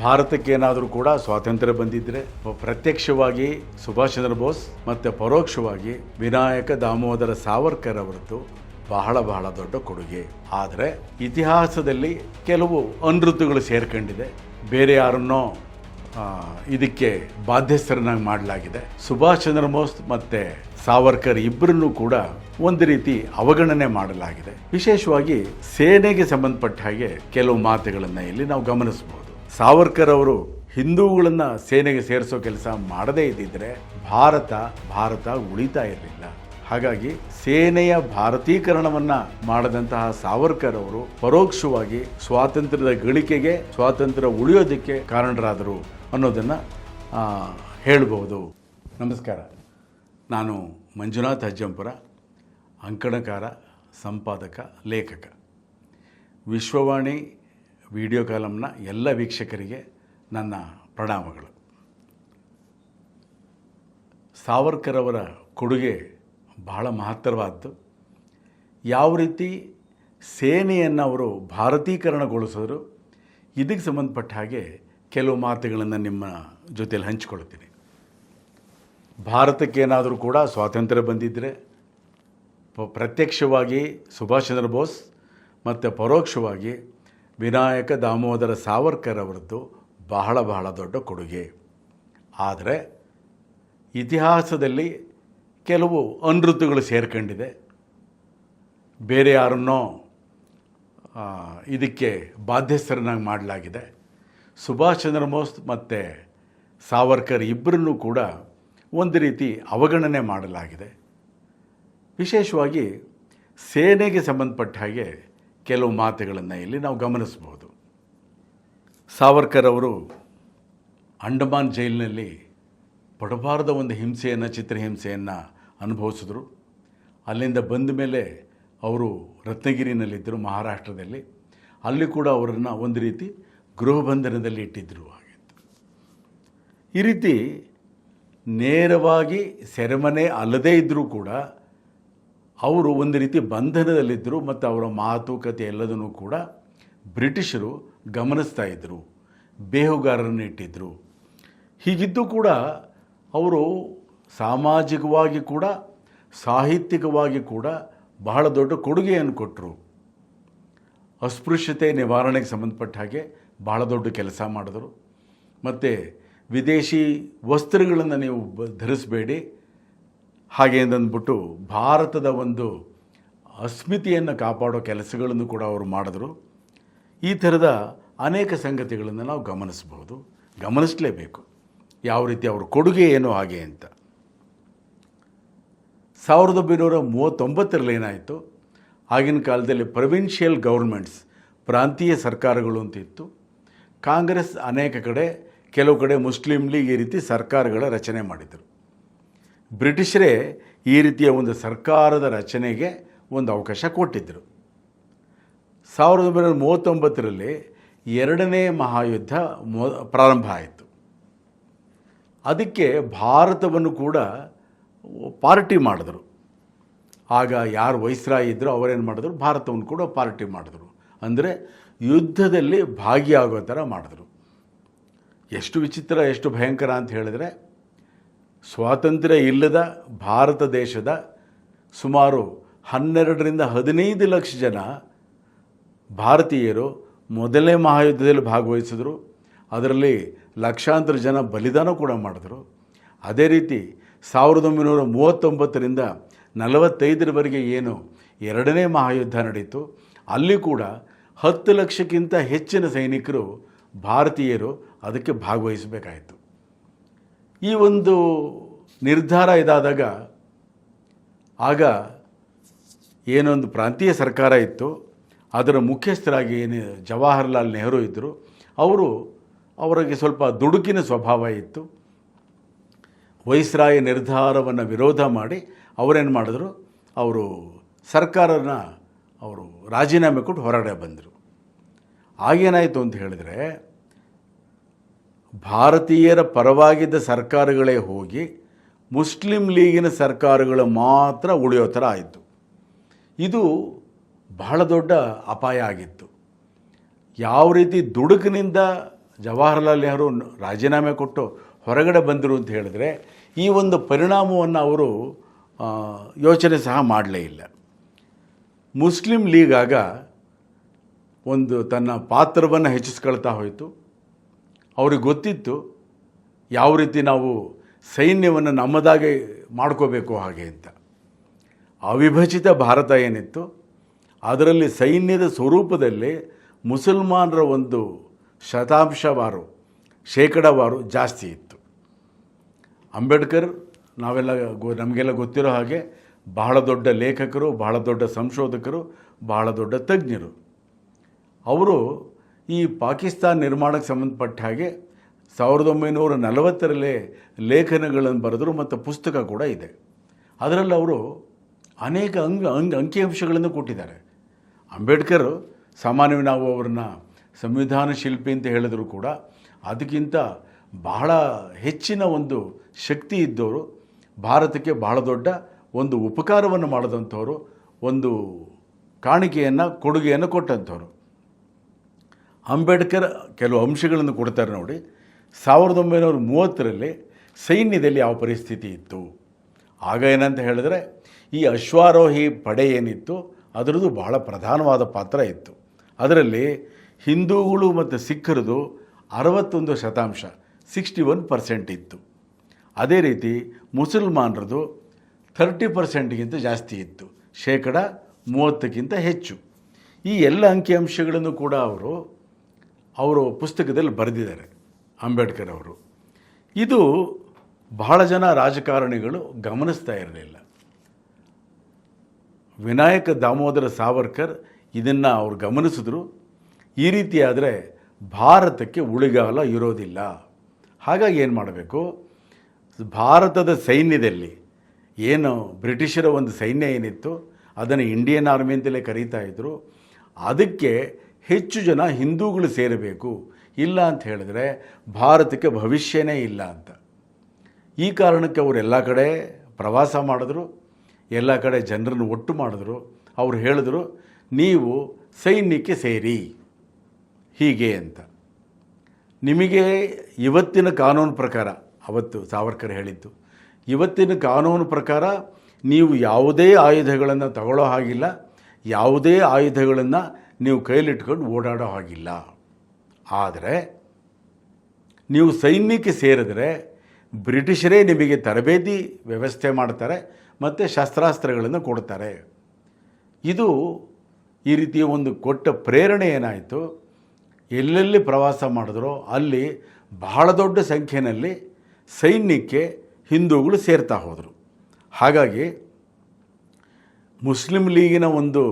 ಭಾರತಕ್ಕೇನಾದರೂ ಕೂಡ ಸ್ವಾತಂತ್ರ್ಯ ಬಂದಿದ್ದರೆ ಪ್ರತ್ಯಕ್ಷವಾಗಿ ಸುಭಾಷ್ ಚಂದ್ರ ಬೋಸ್ ಮತ್ತು ಪರೋಕ್ಷವಾಗಿ ವಿನಾಯಕ ದಾಮೋದರ ಸಾವರ್ಕರ್ ಅವರದ್ದು ಬಹಳ ದೊಡ್ಡ ಕೊಡುಗೆ. ಆದರೆ ಇತಿಹಾಸದಲ್ಲಿ ಕೆಲವು ಅನೃತುಗಳು ಸೇರ್ಕೊಂಡಿದೆ. ಬೇರೆ ಯಾರನ್ನೋ ಇದಕ್ಕೆ ಬಾಧ್ಯಸ್ಥರನ್ನಾಗಿ ಮಾಡಲಾಗಿದೆ. ಸುಭಾಷ್ ಚಂದ್ರ ಬೋಸ್ ಮತ್ತು ಸಾವರ್ಕರ್ ಇಬ್ಬರನ್ನೂ ಕೂಡ ಒಂದು ರೀತಿ ಅವಗಣನೆ ಮಾಡಲಾಗಿದೆ. ವಿಶೇಷವಾಗಿ ಸೇನೆಗೆ ಸಂಬಂಧಪಟ್ಟ ಹಾಗೆ ಕೆಲವು ಮಾತುಗಳನ್ನು ಇಲ್ಲಿ ನಾವು ಗಮನಿಸಬಹುದು. ಸಾವರ್ಕರ್ ಅವರು ಹಿಂದೂಗಳನ್ನ ಸೇನೆಗೆ ಸೇರಿಸೋ ಕೆಲಸ ಮಾಡದೇ ಇದ್ದಿದ್ರೆ ಭಾರತ ಉಳಿತಾ ಇರಲಿಲ್ಲ. ಹಾಗಾಗಿ ಸೇನೆಯ ಭಾರತೀಕರಣವನ್ನ ಮಾಡದಂತಹ ಸಾವರ್ಕರ್ ಅವರು ಪರೋಕ್ಷವಾಗಿ ಸ್ವಾತಂತ್ರ್ಯದ ಗಳಿಕೆಗೆ, ಸ್ವಾತಂತ್ರ್ಯ ಉಳಿಯೋದಕ್ಕೆ ಕಾರಣರಾದರು ಅನ್ನೋದನ್ನ ಹೇಳಬಹುದು. ನಮಸ್ಕಾರ, ನಾನು ಮಂಜುನಾಥ್ ಅಜ್ಜಂಪುರ, ಅಂಕಣಕಾರ, ಸಂಪಾದಕ, ಲೇಖಕ. ವಿಶ್ವವಾಣಿ ವಿಡಿಯೋ ಕಾಲಂನ ಎಲ್ಲ ವೀಕ್ಷಕರಿಗೆ ನನ್ನ ಪ್ರಣಾಮಗಳು. ಸಾವರ್ಕರ್ ಅವರ ಕೊಡುಗೆ ಬಹಳ ಮಹತ್ತರವಾದ್ದು. ಯಾವ ರೀತಿ ಸೇನೆಯನ್ನು ಅವರು ಭಾರತೀಕರಣಗೊಳಿಸಿದ್ರು, ಇದಕ್ಕೆ ಸಂಬಂಧಪಟ್ಟ ಹಾಗೆ ಕೆಲವು ಮಾತುಗಳನ್ನು ನಿಮ್ಮ ಜೊತೆಯಲ್ಲಿ ಹಂಚಿಕೊಳ್ತೀನಿ. ಭಾರತಕ್ಕೇನಾದರೂ ಕೂಡ ಸ್ವಾತಂತ್ರ್ಯ ಬಂದಿದ್ದರೆ ಪ್ರತ್ಯಕ್ಷವಾಗಿ ಸುಭಾಷ್ ಚಂದ್ರ ಬೋಸ್ ಮತ್ತು ಪರೋಕ್ಷವಾಗಿ ವಿನಾಯಕ ದಾಮೋದರ ಸಾವರ್ಕರ್ ಅವರದ್ದು ಬಹಳ ದೊಡ್ಡ ಕೊಡುಗೆ. ಆದರೆ ಇತಿಹಾಸದಲ್ಲಿ ಕೆಲವು ಅನೃತುಗಳು ಸೇರ್ಕೊಂಡಿದೆ. ಬೇರೆ ಯಾರನ್ನೋ ಇದಕ್ಕೆ ಬಾಧ್ಯಸ್ಥರನ್ನಾಗಿ ಮಾಡಲಾಗಿದೆ. ಸುಭಾಷ್ ಚಂದ್ರ ಬೋಸ್ ಮತ್ತು ಸಾವರ್ಕರ್ ಇಬ್ಬರನ್ನೂ ಕೂಡ ಒಂದು ರೀತಿ ಅವಗಣನೆ ಮಾಡಲಾಗಿದೆ. ವಿಶೇಷವಾಗಿ ಸೇನೆಗೆ ಸಂಬಂಧಪಟ್ಟ ಹಾಗೆ ಕೆಲವು ಮಾತುಗಳನ್ನು ಇಲ್ಲಿ ನಾವು ಗಮನಿಸಬಹುದು. ಸಾವರ್ಕರ್ ಅವರು ಅಂಡಮಾನ್ ಜೈಲಿನಲ್ಲಿ ಪಡಬಾರದ ಒಂದು ಚಿತ್ರಹಿಂಸೆಯನ್ನು ಅನುಭವಿಸಿದ್ರು. ಅಲ್ಲಿಂದ ಬಂದ ಮೇಲೆ ಅವರು ರತ್ನಗಿರಿನಲ್ಲಿದ್ದರು, ಮಹಾರಾಷ್ಟ್ರದಲ್ಲಿ. ಅಲ್ಲಿ ಕೂಡ ಅವರನ್ನು ಒಂದು ರೀತಿ ಗೃಹ ಬಂಧನದಲ್ಲಿ ಇಟ್ಟಿದ್ದರು. ಆಗಿತ್ತು. ಈ ರೀತಿ ನೇರವಾಗಿ ಸೆರೆಮನೆ ಅಲ್ಲದೇ ಇದ್ದರೂ ಕೂಡ ಅವರು ಒಂದು ರೀತಿ ಬಂಧನದಲ್ಲಿದ್ದರು ಮತ್ತು ಅವರ ಮಾತುಕತೆ ಎಲ್ಲದನ್ನು ಕೂಡ ಬ್ರಿಟಿಷರು ಗಮನಿಸ್ತಾ ಇದ್ದರು, ಬೇಹುಗಾರರನ್ನು ಇಟ್ಟಿದ್ದರು. ಹೀಗಿದ್ದು ಕೂಡ ಅವರು ಸಾಮಾಜಿಕವಾಗಿ ಕೂಡ ಸಾಹಿತ್ಯಿಕವಾಗಿ ಕೂಡ ಬಹಳ ದೊಡ್ಡ ಕೊಡುಗೆಯನ್ನು ಕೊಟ್ಟರು. ಅಸ್ಪೃಶ್ಯತೆ ನಿವಾರಣೆಗೆ ಸಂಬಂಧಪಟ್ಟ ಹಾಗೆ ಬಹಳ ದೊಡ್ಡ ಕೆಲಸ ಮಾಡಿದರು. ಮತ್ತು ವಿದೇಶಿ ವಸ್ತ್ರಗಳನ್ನು ನೀವು ಧರಿಸಬೇಡಿ ಹಾಗೆ ಅಂದ್ಬಿಟ್ಟು ಭಾರತದ ಒಂದು ಅಸ್ಮಿತೆಯನ್ನು ಕಾಪಾಡೋ ಕೆಲಸಗಳನ್ನು ಕೂಡ ಅವರು ಮಾಡಿದ್ರು. ಈ ಥರದ ಅನೇಕ ಸಂಗತಿಗಳನ್ನು ನಾವು ಗಮನಿಸಲೇಬೇಕು. ಯಾವ ರೀತಿ ಅವ್ರ ಕೊಡುಗೆ ಏನು ಹಾಗೆ ಅಂತ. 1939ರಲ್ಲಿ ಏನಾಯಿತು, ಆಗಿನ ಕಾಲದಲ್ಲಿ ಪ್ರೊವಿನ್ಷಿಯಲ್ ಗೌರ್ಮೆಂಟ್ಸ್, ಪ್ರಾಂತೀಯ ಸರ್ಕಾರಗಳು ಅಂತ ಇತ್ತು. ಕಾಂಗ್ರೆಸ್ ಅನೇಕ ಕಡೆ, ಕೆಲವು ಕಡೆ ಮುಸ್ಲಿಂ ಲೀಗ್ ಈ ರೀತಿ ಸರ್ಕಾರಗಳ ರಚನೆ ಮಾಡಿದರು. ಬ್ರಿಟಿಷರೇ ಈ ರೀತಿಯ ಒಂದು ಸರ್ಕಾರದ ರಚನೆಗೆ ಒಂದು ಅವಕಾಶ ಕೊಟ್ಟಿದ್ದರು. 1939ರಲ್ಲಿ ಎರಡನೇ ಮಹಾಯುದ್ಧ ಪ್ರಾರಂಭ ಆಯಿತು. ಅದಕ್ಕೆ ಭಾರತವನ್ನು ಕೂಡ ಪಾರ್ಟಿ ಮಾಡಿದ್ರು. ಆಗ ಯಾರು ವೈಸ್ರಾಯ್ ಇದ್ದರು ಅವರೇನು ಮಾಡಿದ್ರು, ಭಾರತವನ್ನು ಕೂಡ ಪಾರ್ಟಿ ಮಾಡಿದ್ರು. ಅಂದರೆ ಯುದ್ಧದಲ್ಲಿ ಭಾಗಿಯಾಗೋ ಥರ ಮಾಡಿದ್ರು. ಎಷ್ಟು ವಿಚಿತ್ರ, ಎಷ್ಟು ಭಯಂಕರ ಅಂತ ಹೇಳಿದರೆ, ಸ್ವಾತಂತ್ರ್ಯ ಇಲ್ಲದ ಭಾರತ ದೇಶದ ಸುಮಾರು 12ರಿಂದ 15 ಲಕ್ಷ ಜನ ಭಾರತೀಯರು ಮೊದಲನೇ ಮಹಾಯುದ್ಧದಲ್ಲಿ ಭಾಗವಹಿಸಿದ್ರು. ಅದರಲ್ಲಿ ಲಕ್ಷಾಂತರ ಜನ ಬಲಿದಾನ ಕೂಡ ಮಾಡಿದ್ರು. ಅದೇ ರೀತಿ 1939ರಿಂದ 45ರವರೆಗೆ ಏನು ಎರಡನೇ ಮಹಾಯುದ್ಧ ನಡೀತು, ಅಲ್ಲಿ ಕೂಡ 10 ಲಕ್ಷಕ್ಕಿಂತ ಹೆಚ್ಚಿನ ಸೈನಿಕರು ಭಾರತೀಯರು ಅದಕ್ಕೆ ಭಾಗವಹಿಸಬೇಕಾಯಿತು. ಈ ಒಂದು ನಿರ್ಧಾರ ಇದಾದಾಗ ಆಗ ಏನೊಂದು ಪ್ರಾಂತೀಯ ಸರ್ಕಾರ ಇತ್ತು, ಅದರ ಮುಖ್ಯಸ್ಥರಾಗಿ ಏನು ಜವಾಹರ್ಲಾಲ್ ನೆಹರು ಇದ್ದರು. ಅವರಿಗೆ ಸ್ವಲ್ಪ ದುಡುಕಿನ ಸ್ವಭಾವ ಇತ್ತು. ವೈಸ್ರಾಯ ನಿರ್ಧಾರವನ್ನು ವಿರೋಧ ಮಾಡಿ ಅವರೇನು ಮಾಡಿದ್ರು, ಅವರು ಸರ್ಕಾರನ ರಾಜೀನಾಮೆ ಕೊಟ್ಟು ಹೊರಗಡೆ ಬಂದರು. ಆಗೇನಾಯಿತು ಅಂತ ಹೇಳಿದರೆ, ಭಾರತೀಯರ ಪರವಾಗಿದ್ದ ಸರ್ಕಾರಗಳೇ ಹೋಗಿ ಮುಸ್ಲಿಂ ಲೀಗಿನ ಸರ್ಕಾರಗಳು ಮಾತ್ರ ಉಳಿಯೋ ಥರ ಆಯಿತು. ಇದು ಬಹಳ ದೊಡ್ಡ ಅಪಾಯ ಆಗಿತ್ತು. ಯಾವ ರೀತಿ ದುಡುಕಿನಿಂದ ಜವಾಹರ್ಲಾಲ್ ನೆಹರು ರಾಜೀನಾಮೆ ಕೊಟ್ಟು ಹೊರಗಡೆ ಬಂದರು ಅಂತ ಹೇಳಿದ್ರೆ ಈ ಒಂದು ಪರಿಣಾಮವನ್ನು ಅವರು ಯೋಚನೆ ಸಹ ಮಾಡಲೇ ಇಲ್ಲ. ಮುಸ್ಲಿಂ ಲೀಗ್ ಆಗ ಒಂದು ತನ್ನ ಪಾತ್ರವನ್ನು ಹೆಚ್ಚಿಸ್ಕೊಳ್ತಾ ಹೋಯಿತು. ಅವ್ರಿಗೆ ಗೊತ್ತಿತ್ತು ಯಾವ ರೀತಿ ನಾವು ಸೈನ್ಯವನ್ನು ನಮ್ಮದಾಗೆ ಮಾಡ್ಕೋಬೇಕು ಹಾಗೆ ಅಂತ. ಅವಿಭಜಿತ ಭಾರತ ಏನಿತ್ತು ಅದರಲ್ಲಿ ಸೈನ್ಯದ ಸ್ವರೂಪದಲ್ಲಿ ಮುಸಲ್ಮಾನರ ಒಂದು ಶತಾಂಶವಾರು ಶೇಕಡಾವಾರು ಜಾಸ್ತಿ ಇತ್ತು. ಅಂಬೇಡ್ಕರ್ ನಮಗೆಲ್ಲ ಗೊತ್ತಿರೋ ಹಾಗೆ ಬಹಳ ದೊಡ್ಡ ಲೇಖಕರು, ಬಹಳ ದೊಡ್ಡ ಸಂಶೋಧಕರು, ಬಹಳ ದೊಡ್ಡ ತಜ್ಞರು. ಅವರು ಈ ಪಾಕಿಸ್ತಾನ ನಿರ್ಮಾಣಕ್ಕೆ ಸಂಬಂಧಪಟ್ಟ ಹಾಗೆ 1940ರಲ್ಲೇ ಲೇಖನಗಳನ್ನು ಬರೆದರು ಮತ್ತು ಪುಸ್ತಕ ಕೂಡ ಇದೆ. ಅದರಲ್ಲಿ ಅವರು ಅನೇಕ ಅಂಕಿಅಂಶಗಳನ್ನು ಕೊಟ್ಟಿದ್ದಾರೆ. ಅಂಬೇಡ್ಕರ್ ಸಾಮಾನ್ಯವಾಗಿ ನಾವು ಅವ್ರನ್ನ ಸಂವಿಧಾನ ಶಿಲ್ಪಿ ಅಂತ ಹೇಳಿದ್ರು ಕೂಡ ಅದಕ್ಕಿಂತ ಬಹಳ ಹೆಚ್ಚಿನ ಒಂದು ಶಕ್ತಿ ಇದ್ದವರು, ಭಾರತಕ್ಕೆ ಬಹಳ ದೊಡ್ಡ ಒಂದು ಉಪಕಾರವನ್ನು ಮಾಡಿದಂಥವರು, ಒಂದು ಕೊಡುಗೆಯನ್ನು ಕೊಟ್ಟಂಥವ್ರು. ಅಂಬೇಡ್ಕರ್ ಕೆಲವು ಅಂಶಗಳನ್ನು ಕೊಡ್ತಾರೆ ನೋಡಿ. 1930ರಲ್ಲಿ ಸೈನ್ಯದಲ್ಲಿ ಯಾವ ಪರಿಸ್ಥಿತಿ ಇತ್ತು, ಆಗ ಏನಂತ ಹೇಳಿದ್ರೆ ಈ ಅಶ್ವಾರೋಹಿ ಪಡೆ ಏನಿತ್ತು ಅದರದ್ದು ಬಹಳ ಪ್ರಧಾನವಾದ ಪಾತ್ರ ಇತ್ತು. ಅದರಲ್ಲಿ ಹಿಂದೂಗಳು ಮತ್ತು ಸಿಖ್ಖರದು 61% 61% ಇತ್ತು. ಅದೇ ರೀತಿ ಮುಸಲ್ಮಾನರದು 30%ಗಿಂತ ಜಾಸ್ತಿ ಇತ್ತು, 30%ಕ್ಕಿಂತ ಹೆಚ್ಚು. ಈ ಎಲ್ಲ ಅಂಕಿಅಂಶಗಳನ್ನು ಕೂಡ ಅವರು ಪುಸ್ತಕದಲ್ಲಿ ಬರೆದಿದ್ದಾರೆ ಅಂಬೇಡ್ಕರ್ ಅವರು. ಇದು ಬಹಳ ಜನ ರಾಜಕಾರಣಿಗಳು ಗಮನಿಸ್ತಾ ಇರಲಿಲ್ಲ. ವಿನಾಯಕ ದಾಮೋದರ ಸಾವರ್ಕರ್ ಇದನ್ನು ಅವರು ಗಮನಿಸಿದ್ರು. ಈ ರೀತಿ ಆದರೆ ಭಾರತಕ್ಕೆ ಉಳಿಗಾಲ ಇರೋದಿಲ್ಲ. ಹಾಗಾಗಿ ಏನು ಮಾಡಬೇಕು, ಭಾರತದ ಸೈನ್ಯದಲ್ಲಿ ಏನು ಬ್ರಿಟಿಷರ ಒಂದು ಸೈನ್ಯ ಏನಿತ್ತು ಅದನ್ನು ಇಂಡಿಯನ್ ಆರ್ಮಿ ಅಂತಲೇ ಕರೀತಾ ಇದ್ದರು. ಅದಕ್ಕೆ ಹೆಚ್ಚು ಜನ ಹಿಂದೂಗಳು ಸೇರಬೇಕು, ಇಲ್ಲ ಅಂತ ಹೇಳಿದ್ರೆ ಭಾರತಕ್ಕೆ ಭವಿಷ್ಯನೇ ಇಲ್ಲ ಅಂತ. ಈ ಕಾರಣಕ್ಕೆ ಅವರು ಎಲ್ಲ ಕಡೆ ಪ್ರವಾಸ ಮಾಡಿದ್ರು, ಎಲ್ಲ ಕಡೆ ಜನರನ್ನು ಒಟ್ಟು ಮಾಡಿದ್ರು. ಅವರು ಹೇಳಿದ್ರು ನೀವು ಸೈನ್ಯಕ್ಕೆ ಸೇರಿ ಹೀಗೆ ಅಂತ. ನಿಮಗೆ ಇವತ್ತಿನ ಕಾನೂನು ಪ್ರಕಾರ, ಅವತ್ತು ಸಾವರ್ಕರ್ ಹೇಳಿದ್ದು, ಇವತ್ತಿನ ಕಾನೂನು ಪ್ರಕಾರ ನೀವು ಯಾವುದೇ ಆಯುಧಗಳನ್ನು ತಗೊಳ್ಳೋ ಹಾಗಿಲ್ಲ, ಯಾವುದೇ ಆಯುಧಗಳನ್ನು ನೀವು ಕೈಲಿಟ್ಕೊಂಡು ಓಡಾಡೋ ಹಾಗಿಲ್ಲ. ಆದರೆ ನೀವು ಸೈನ್ಯಕ್ಕೆ ಸೇರಿದ್ರೆ ಬ್ರಿಟಿಷರೇ ನಿಮಗೆ ತರಬೇತಿ ವ್ಯವಸ್ಥೆ ಮಾಡ್ತಾರೆ ಮತ್ತು ಶಸ್ತ್ರಾಸ್ತ್ರಗಳನ್ನು ಕೊಡ್ತಾರೆ. ಇದು ಈ ರೀತಿಯ ಒಂದು ಕೊಟ್ಟ ಪ್ರೇರಣೆ ಏನಾಯಿತು, ಎಲ್ಲೆಲ್ಲಿ ಪ್ರವಾಸ ಮಾಡಿದ್ರೋ ಅಲ್ಲಿ ಬಹಳ ದೊಡ್ಡ ಸಂಖ್ಯೆಯಲ್ಲಿ ಸೈನ್ಯಕ್ಕೆ ಹಿಂದೂಗಳು ಸೇರ್ತಾ ಹೋದರು. ಹಾಗಾಗಿ ಮುಸ್ಲಿಂ ಲೀಗಿನ ಒಂದು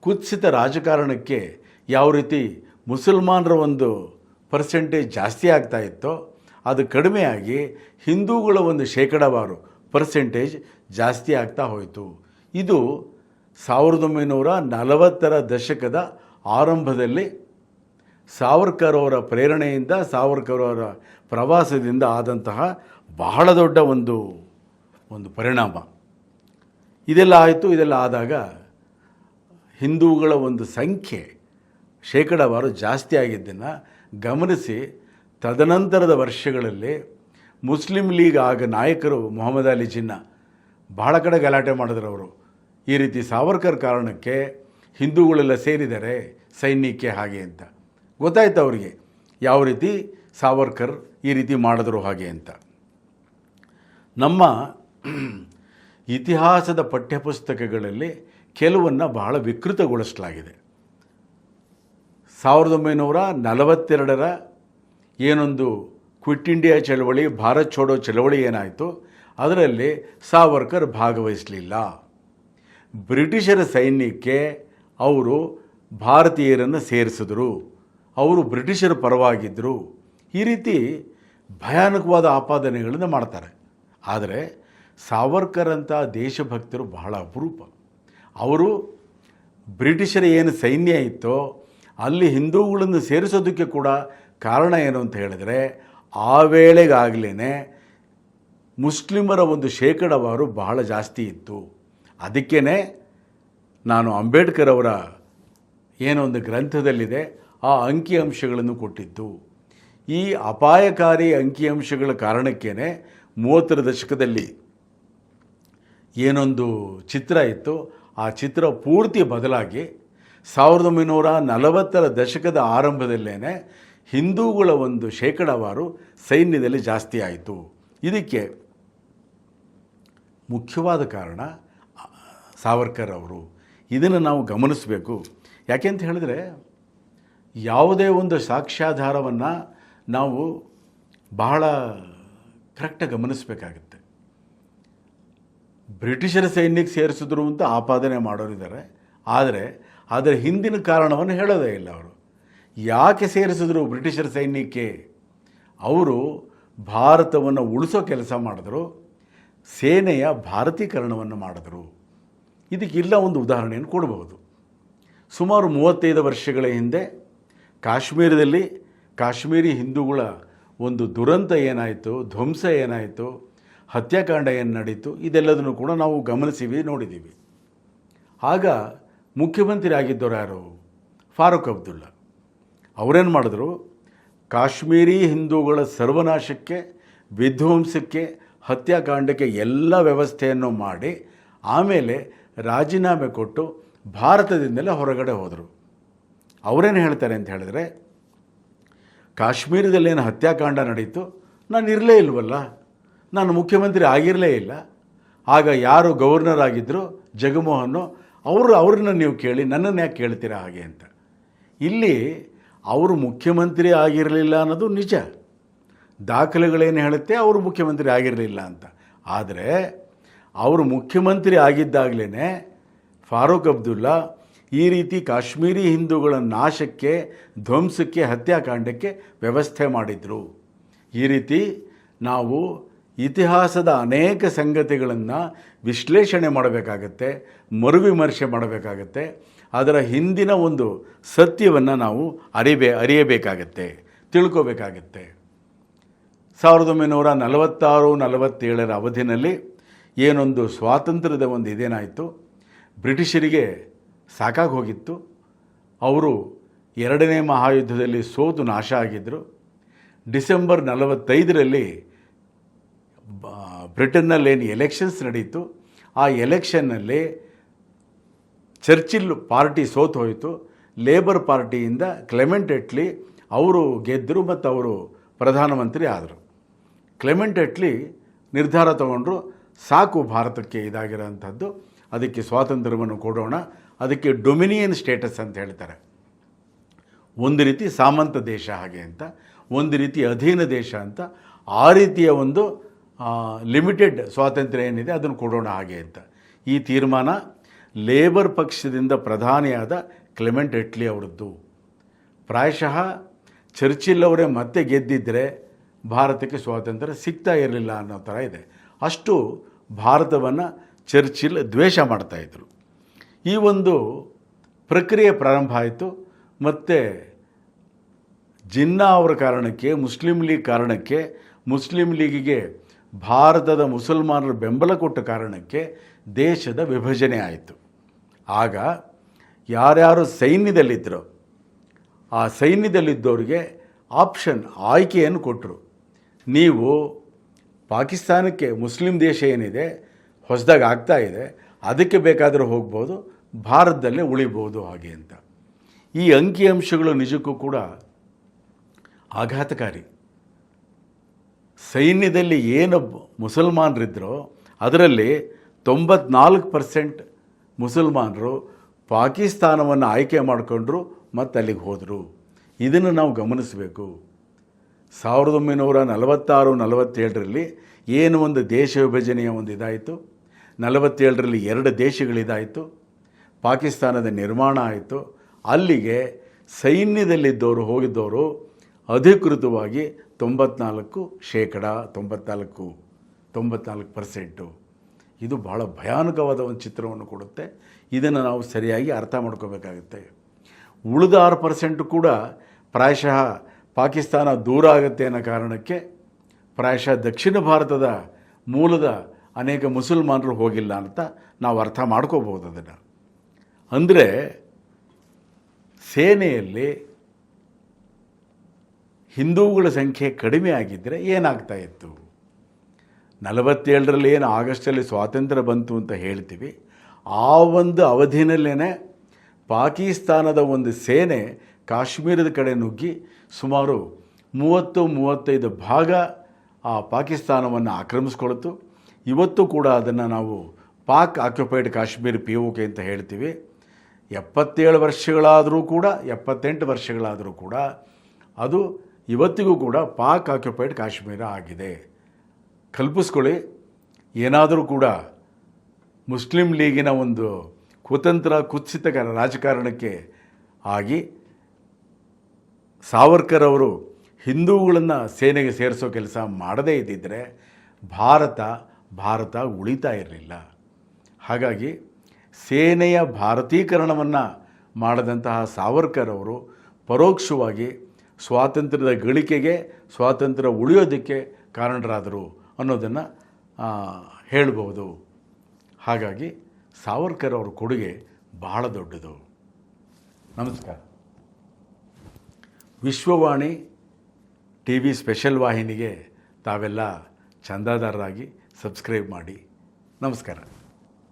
ಕುತ್ಸಿತ ರಾಜಕಾರಣಕ್ಕೆ ಯಾವ ರೀತಿ ಮುಸಲ್ಮಾನರ ಒಂದು ಪರ್ಸೆಂಟೇಜ್ ಜಾಸ್ತಿ ಆಗ್ತಾ ಇತ್ತೋ ಅದು ಕಡಿಮೆಯಾಗಿ ಹಿಂದೂಗಳ ಒಂದು ಶೇಕಡಾವಾರು ಪರ್ಸೆಂಟೇಜ್ ಜಾಸ್ತಿ ಆಗ್ತಾ ಹೋಯಿತು. ಇದು 1940ರ ದಶಕದ ಆರಂಭದಲ್ಲಿ ಸಾವರ್ಕರ್ ಅವರ ಪ್ರೇರಣೆಯಿಂದ, ಸಾವರ್ಕರ್ ಅವರ ಪ್ರವಾಸದಿಂದ ಆದಂತಹ ಬಹಳ ದೊಡ್ಡ ಒಂದು ಪರಿಣಾಮ. ಇದೆಲ್ಲ ಆಯಿತು. ಇದೆಲ್ಲ ಆದಾಗ ಹಿಂದೂಗಳ ಒಂದು ಸಂಖ್ಯೆ ಶೇಕಡಾವಾರು ಜಾಸ್ತಿ ಆಗಿದ್ದನ್ನು ಗಮನಿಸಿ ತದನಂತರದ ವರ್ಷಗಳಲ್ಲಿ ಮುಸ್ಲಿಂ ಲೀಗ್ ಆಗ ನಾಯಕರು ಮೊಹಮ್ಮದ್ ಅಲಿ ಜಿನ್ನಾ ಬಹಳ ಕಡೆ ಗಲಾಟೆ ಮಾಡಿದ್ರು. ಅವರು ಈ ರೀತಿ ಸಾವರ್ಕರ್ ಕಾರಣಕ್ಕೆ ಹಿಂದೂಗಳೆಲ್ಲ ಸೇರಿದ್ದಾರೆ ಸೈನ್ಯಕ್ಕೆ ಹಾಗೆ ಅಂತ. ಗೊತ್ತಾಯ್ತು ಅವರಿಗೆ ಯಾವ ರೀತಿ ಸಾವರ್ಕರ್ ಈ ರೀತಿ ಮಾಡಿದ್ರು ಹಾಗೆ ಅಂತ. ನಮ್ಮ ಇತಿಹಾಸದ ಪಠ್ಯಪುಸ್ತಕಗಳಲ್ಲಿ ಕೆಲವನ್ನು ಬಹಳ ವಿಕೃತಗೊಳಿಸಲಾಗಿದೆ. 1942ರ ಏನೊಂದು ಕ್ವಿಟ್ ಇಂಡಿಯಾ ಚಳವಳಿ, ಭಾರತ್ ಛೋಡೋ ಚಳವಳಿ ಏನಾಯಿತು ಅದರಲ್ಲಿ ಸಾವರ್ಕರ್ ಭಾಗವಹಿಸಲಿಲ್ಲ. ಬ್ರಿಟಿಷರ ಸೈನ್ಯಕ್ಕೆ ಅವರು ಭಾರತೀಯರನ್ನು ಸೇರಿಸಿದ್ರು, ಅವರು ಬ್ರಿಟಿಷರ ಪರವಾಗಿದ್ದರು. ಈ ರೀತಿ ಭಯಾನಕವಾದ ಆಪಾದನೆಗಳನ್ನು ಮಾಡ್ತಾರೆ. ಆದರೆ ಸಾವರ್ಕರ್ ಅಂತ ದೇಶಭಕ್ತರು ಬಹಳ ಅಪರೂಪ. ಅವರು ಬ್ರಿಟಿಷರ ಏನು ಸೈನ್ಯ ಇತ್ತೋ ಅಲ್ಲಿ ಹಿಂದೂಗಳನ್ನು ಸೇರಿಸೋದಕ್ಕೆ ಕೂಡ ಕಾರಣ ಏನು ಅಂತ ಹೇಳಿದ್ರೆ ಆ ವೇಳೆಗಾಗಲೇ ಮುಸ್ಲಿಮರ ಒಂದು ಶೇಕಡಾವಾರು ಬಹಳ ಜಾಸ್ತಿ ಇತ್ತು. ಅದಕ್ಕೇ ನಾನು ಅಂಬೇಡ್ಕರ್ ಅವರ ಏನೋ ಒಂದು ಗ್ರಂಥದಲ್ಲಿದೆ ಆ ಅಂಕಿಅಂಶಗಳನ್ನು ಕೊಟ್ಟಿದ್ದು. ಈ ಅಪಾಯಕಾರಿ ಅಂಕಿಅಂಶಗಳ ಕಾರಣಕ್ಕೇ 30ರ ದಶಕದಲ್ಲಿ ಏನೊಂದು ಚಿತ್ರ ಇತ್ತು, ಆ ಚಿತ್ರ ಪೂರ್ತಿ ಬದಲಾಗಿ 1940ರ ದಶಕದ ಆರಂಭದಲ್ಲೇ ಹಿಂದೂಗಳ ಒಂದು ಶೇಕಡಾವಾರು ಸೈನ್ಯದಲ್ಲಿ ಜಾಸ್ತಿ ಆಯಿತು. ಇದಕ್ಕೆ ಮುಖ್ಯವಾದ ಕಾರಣ ಸಾವರ್ಕರ್ ಅವರು. ಇದನ್ನು ನಾವು ಗಮನಿಸಬೇಕು. ಯಾಕೆಂತ ಹೇಳಿದ್ರೆ ಯಾವುದೇ ಒಂದು ಸಾಕ್ಷ್ಯಾಧಾರವನ್ನು ನಾವು ಬಹಳ ಕರೆಕ್ಟಾಗಿ ಗಮನಿಸಬೇಕಾಗುತ್ತೆ. ಬ್ರಿಟಿಷರ ಸೈನ್ಯಕ್ಕೆ ಸೇರಿಸಿದ್ರು ಅಂತ ಆಪಾದನೆ ಮಾಡೋರಿದ್ದಾರೆ, ಆದರೆ ಅದರ ಹಿಂದಿನ ಕಾರಣವನ್ನು ಹೇಳೋದೇ ಇಲ್ಲ. ಅವರು ಯಾಕೆ ಸೇರಿಸಿದ್ರು ಬ್ರಿಟಿಷರ ಸೈನ್ಯಕ್ಕೆ? ಅವರು ಭಾರತವನ್ನು ಉಳಿಸೋ ಕೆಲಸ ಮಾಡಿದ್ರು, ಸೇನೆಯ ಭಾರತೀಕರಣವನ್ನು ಮಾಡಿದ್ರು. ಇದಕ್ಕಿಲ್ಲ ಒಂದು ಉದಾಹರಣೆಯನ್ನು ಕೊಡಬಹುದು. ಸುಮಾರು 35 ವರ್ಷಗಳ ಹಿಂದೆ ಕಾಶ್ಮೀರದಲ್ಲಿ ಕಾಶ್ಮೀರಿ ಹಿಂದೂಗಳ ಒಂದು ದುರಂತ ಏನಾಯಿತು, ಧ್ವಂಸ ಏನಾಯಿತು, ಹತ್ಯಾಕಾಂಡ ಏನು ನಡೀತು, ಇದೆಲ್ಲದನ್ನು ಕೂಡ ನಾವು ಗಮನಿಸಿವಿ, ನೋಡಿದ್ದೀವಿ. ಆಗ ಮುಖ್ಯಮಂತ್ರಿ ಆಗಿದ್ದವರು ಯಾರು? ಫಾರೂಕ್ ಅಬ್ದುಲ್ಲಾ. ಅವರೇನು ಮಾಡಿದ್ರು? ಕಾಶ್ಮೀರಿ ಹಿಂದೂಗಳ ಸರ್ವನಾಶಕ್ಕೆ, ವಿಧ್ವಂಸಕ್ಕೆ, ಹತ್ಯಾಕಾಂಡಕ್ಕೆ ಎಲ್ಲ ವ್ಯವಸ್ಥೆಯನ್ನು ಮಾಡಿ ಆಮೇಲೆ ರಾಜೀನಾಮೆ ಕೊಟ್ಟು ಭಾರತದಿಂದಲೇ ಹೊರಗಡೆ ಹೋದರು. ಅವರೇನು ಹೇಳ್ತಾರೆ ಅಂತ ಹೇಳಿದ್ರೆ, ಕಾಶ್ಮೀರದಲ್ಲೇನು ಹತ್ಯಾಕಾಂಡ ನಡೀತು, ನಾನು ಇರಲೇ ಇಲ್ವಲ್ಲ, ನಾನು ಮುಖ್ಯಮಂತ್ರಿ ಆಗಿರಲೇ ಇಲ್ಲ. ಆಗ ಯಾರು ಗವರ್ನರ್ ಆಗಿದ್ದರು, ಜಗಮೋಹನ್, ಅವ್ರನ್ನ ನೀವು ಕೇಳಿ, ನನ್ನನ್ನು ಯಾಕೆ ಕೇಳ್ತೀರಾ ಹಾಗೆ ಅಂತ. ಇಲ್ಲಿ ಅವರು ಮುಖ್ಯಮಂತ್ರಿ ಆಗಿರಲಿಲ್ಲ ಅನ್ನೋದು ನಿಜ, ದಾಖಲೆಗಳೇನು ಹೇಳುತ್ತೆ ಅವರು ಮುಖ್ಯಮಂತ್ರಿ ಆಗಿರಲಿಲ್ಲ ಅಂತ. ಆದರೆ ಅವರು ಮುಖ್ಯಮಂತ್ರಿ ಆಗಿದ್ದಾಗಲೇ ಫಾರೂಕ್ ಅಬ್ದುಲ್ಲಾ ಈ ರೀತಿ ಕಾಶ್ಮೀರಿ ಹಿಂದೂಗಳ ನಾಶಕ್ಕೆ, ಧ್ವಂಸಕ್ಕೆ, ಹತ್ಯಾಕಾಂಡಕ್ಕೆ ವ್ಯವಸ್ಥೆ ಮಾಡಿದರು. ಈ ರೀತಿ ನಾವು ಇತಿಹಾಸದ ಅನೇಕ ಸಂಗತಿಗಳನ್ನು ವಿಶ್ಲೇಷಣೆ ಮಾಡಬೇಕಾಗತ್ತೆ, ಮರುವಿಮರ್ಶೆ ಮಾಡಬೇಕಾಗತ್ತೆ. ಅದರ ಹಿಂದಿನ ಒಂದು ಸತ್ಯವನ್ನು ನಾವು ಅರಿಯಬೇಕಾಗತ್ತೆ, ತಿಳ್ಕೋಬೇಕಾಗತ್ತೆ. 1946-47ರ ಅವಧಿನಲ್ಲಿ ಏನೊಂದು ಸ್ವಾತಂತ್ರ್ಯದ ಒಂದು ಇದೇನಾಯಿತು, ಬ್ರಿಟಿಷರಿಗೆ ಸಾಕಾಗಿ ಹೋಗಿತ್ತು. ಅವರು 2ನೇ ಮಹಾಯುದ್ಧದಲ್ಲಿ ಸೋತು ನಾಶ ಆಗಿದ್ದರು. ಡಿಸೆಂಬರ್ 45ರಲ್ಲಿ ಬ್ರಿಟನ್ನಲ್ಲೇನು ಎಲೆಕ್ಷನ್ಸ್ ನಡೀತು, ಆ ಎಲೆಕ್ಷನ್ನಲ್ಲಿ ಚರ್ಚಿಲ್ ಪಾರ್ಟಿ ಸೋತು ಹೋಯಿತು. ಲೇಬರ್ ಪಾರ್ಟಿಯಿಂದ ಕ್ಲೆಮೆಂಟ್ ಅಟ್ಲಿ ಅವರು ಗೆದ್ದರು ಮತ್ತು ಅವರು ಪ್ರಧಾನಮಂತ್ರಿ ಆದರು. ಕ್ಲೆಮೆಂಟ್ ಅಟ್ಲಿ ನಿರ್ಧಾರ ತಗೊಂಡ್ರು, ಸಾಕು ಭಾರತಕ್ಕೆ ಇದಾಗಿರೋಂಥದ್ದು, ಅದಕ್ಕೆ ಸ್ವಾತಂತ್ರ್ಯವನ್ನು ಕೊಡೋಣ, ಅದಕ್ಕೆ ಡೊಮಿನಿಯನ್ ಸ್ಟೇಟಸ್ ಅಂತ ಹೇಳ್ತಾರೆ. ಒಂದು ರೀತಿ ಸಾಮಂತ ದೇಶ ಹಾಗೆ ಅಂತ, ಒಂದು ರೀತಿ ಅಧೀನ ದೇಶ ಅಂತ, ಆ ರೀತಿಯ ಒಂದು ಲಿಮಿಟೆಡ್ ಸ್ವಾತಂತ್ರ್ಯ ಏನಿದೆ ಅದನ್ನು ಕೊಡೋಣ ಹಾಗೆ ಅಂತ. ಈ ತೀರ್ಮಾನ ಲೇಬರ್ ಪಕ್ಷದಿಂದ ಪ್ರಧಾನಿಯಾದ ಕ್ಲೆಮೆಂಟ್ ಅಟ್ಲಿ ಅವರದ್ದು. ಪ್ರಾಯಶಃ ಚರ್ಚಿಲ್ ಅವರೇ ಮತ್ತೆ ಗೆದ್ದಿದ್ದರೆ ಭಾರತಕ್ಕೆ ಸ್ವಾತಂತ್ರ್ಯ ಸಿಗ್ತಾ ಇರಲಿಲ್ಲ ಅನ್ನೋ ಥರ ಇದೆ. ಅಷ್ಟು ಭಾರತವನ್ನು ಚರ್ಚಿಲ್ ದ್ವೇಷ ಮಾಡ್ತಾಯಿದ್ರು. ಈ ಒಂದು ಪ್ರಕ್ರಿಯೆ ಪ್ರಾರಂಭ ಆಯಿತು. ಮತ್ತು ಜಿನ್ನಾ ಅವರ ಕಾರಣಕ್ಕೆ, ಮುಸ್ಲಿಂ ಲೀಗ್ ಕಾರಣಕ್ಕೆ, ಮುಸ್ಲಿಂ ಲೀಗಿಗೆ ಭಾರತದ ಮುಸಲ್ಮಾನರು ಬೆಂಬಲ ಕೊಟ್ಟ ಕಾರಣಕ್ಕೆ ದೇಶದ ವಿಭಜನೆ ಆಯಿತು. ಆಗ ಯಾರ್ಯಾರು ಸೈನ್ಯದಲ್ಲಿದ್ದರೋ ಆ ಸೈನ್ಯದಲ್ಲಿದ್ದವರಿಗೆ ಆಯ್ಕೆಯನ್ನು ಕೊಟ್ಟರು. ನೀವು ಪಾಕಿಸ್ತಾನಕ್ಕೆ, ಮುಸ್ಲಿಂ ದೇಶ ಏನಿದೆ ಹೊಸದಾಗಿ ಆಗ್ತಾ ಇದೆ, ಅದಕ್ಕೆ ಬೇಕಾದರೂ ಹೋಗ್ಬೋದು, ಭಾರತದಲ್ಲೇ ಉಳಿಬೋದು ಹಾಗೆ ಅಂತ. ಈ ಅಂಕಿಅಂಶಗಳು ನಿಜಕ್ಕೂ ಕೂಡ ಆಘಾತಕಾರಿ. ಸೈನ್ಯದಲ್ಲಿ ಏನು ಮುಸಲ್ಮಾನರಿದ್ದರೋ ಅದರಲ್ಲಿ 94% ಮುಸಲ್ಮಾನರು ಪಾಕಿಸ್ತಾನವನ್ನು ಆಯ್ಕೆ ಮಾಡಿಕೊಂಡ್ರು ಮತ್ತು ಅಲ್ಲಿಗೆ ಹೋದರು. ಇದನ್ನು ನಾವು ಗಮನಿಸಬೇಕು. 1946-47ರಲ್ಲಿ ಏನು ಒಂದು ದೇಶ ವಿಭಜನೆಯ ಒಂದು ಇದಾಯಿತು, 47ರಲ್ಲಿ 2 ದೇಶಗಳಿದಾಯಿತು, ಪಾಕಿಸ್ತಾನದ ನಿರ್ಮಾಣ ಆಯಿತು. ಅಲ್ಲಿಗೆ ಸೈನ್ಯದಲ್ಲಿದ್ದವರು ಹೋಗಿದ್ದವರು ಅಧಿಕೃತವಾಗಿ 94%. ಇದು ಬಹಳ ಭಯಾನಕವಾದ ಒಂದು ಚಿತ್ರವನ್ನು ಕೊಡುತ್ತೆ. ಇದನ್ನು ನಾವು ಸರಿಯಾಗಿ ಅರ್ಥ ಮಾಡ್ಕೋಬೇಕಾಗುತ್ತೆ. ಉಳಿದ 6% ಕೂಡ ಪ್ರಾಯಶಃ ಪಾಕಿಸ್ತಾನ ದೂರ ಆಗುತ್ತೆ ಅನ್ನೋ ಕಾರಣಕ್ಕೆ ಪ್ರಾಯಶಃ ದಕ್ಷಿಣ ಭಾರತದ ಮೂಲದ ಅನೇಕ ಮುಸಲ್ಮಾನರು ಹೋಗಿಲ್ಲ ಅಂತ ನಾವು ಅರ್ಥ ಮಾಡ್ಕೋಬೋದು. ಅದನ್ನು ಅಂದರೆ ಸೇನೆಯಲ್ಲಿ ಹಿಂದೂಗಳ ಸಂಖ್ಯೆ ಕಡಿಮೆ ಆಗಿದ್ದರೆ ಏನಾಗ್ತಾ ಇತ್ತು? 47ರಲ್ಲಿ ಏನು ಆಗಸ್ಟಲ್ಲಿ ಸ್ವಾತಂತ್ರ್ಯ ಬಂತು ಅಂತ ಹೇಳ್ತೀವಿ, ಆ ಒಂದು ಅವಧಿನಲ್ಲೇ ಪಾಕಿಸ್ತಾನದ ಒಂದು ಸೇನೆ ಕಾಶ್ಮೀರದ ಕಡೆ ನುಗ್ಗಿ ಸುಮಾರು 30-35 ಭಾಗ ಆ ಪಾಕಿಸ್ತಾನವನ್ನು ಆಕ್ರಮಿಸ್ಕೊಳ್ತು. ಇವತ್ತು ಕೂಡ ಅದನ್ನು ನಾವು ಪಾಕ್ ಆಕ್ಯುಪೈಡ್ ಕಾಶ್ಮೀರ್ POK ಅಂತ ಹೇಳ್ತೀವಿ. 77 ವರ್ಷಗಳಾದರೂ ಕೂಡ, 78 ವರ್ಷಗಳಾದರೂ ಕೂಡ ಅದು ಇವತ್ತಿಗೂ ಕೂಡ ಪಾಕ್ ಆಕ್ಯುಪೈಡ್ ಕಾಶ್ಮೀರ ಆಗಿದೆ. ಕಲ್ಪಿಸ್ಕೊಳ್ಳಿ, ಏನಾದರೂ ಕೂಡ ಮುಸ್ಲಿಂ ಲೀಗಿನ ಒಂದು ಕುತಂತ್ರ ಕುತ್ಸಿತ ರಾಜಕಾರಣಕ್ಕೆ ಆಗಿ ಸಾವರ್ಕರ್ ಅವರು ಹಿಂದೂಗಳನ್ನು ಸೇನೆಗೆ ಸೇರಿಸೋ ಕೆಲಸ ಮಾಡದೇ ಇದ್ದಿದ್ದರೆ ಭಾರತ ಉಳಿತಾ ಇರಲಿಲ್ಲ. ಹಾಗಾಗಿ ಸೇನೆಯ ಭಾರತೀಕರಣವನ್ನು ಮಾಡದಂತಹ ಸಾವರ್ಕರ್ ಅವರು ಪರೋಕ್ಷವಾಗಿ ಸ್ವಾತಂತ್ರ್ಯದ ಗಳಿಕೆಗೆ, ಸ್ವಾತಂತ್ರ್ಯ ಉಳಿಯೋದಕ್ಕೆ ಕಾರಣರಾದರು ಅನ್ನೋದನ್ನು ಹೇಳ್ಬೋದು. ಹಾಗಾಗಿ ಸಾವರ್ಕರ್ ಅವರ ಕೊಡುಗೆ ಬಹಳ ದೊಡ್ಡದು. ನಮಸ್ಕಾರ. ವಿಶ್ವವಾಣಿ TV ಸ್ಪೆಷಲ್ ವಾಹಿನಿಗೆ ತಾವೆಲ್ಲ ಚಂದಾದಾರರಾಗಿ ಸಬ್ಸ್ಕ್ರೈಬ್ ಮಾಡಿ. ನಮಸ್ಕಾರ.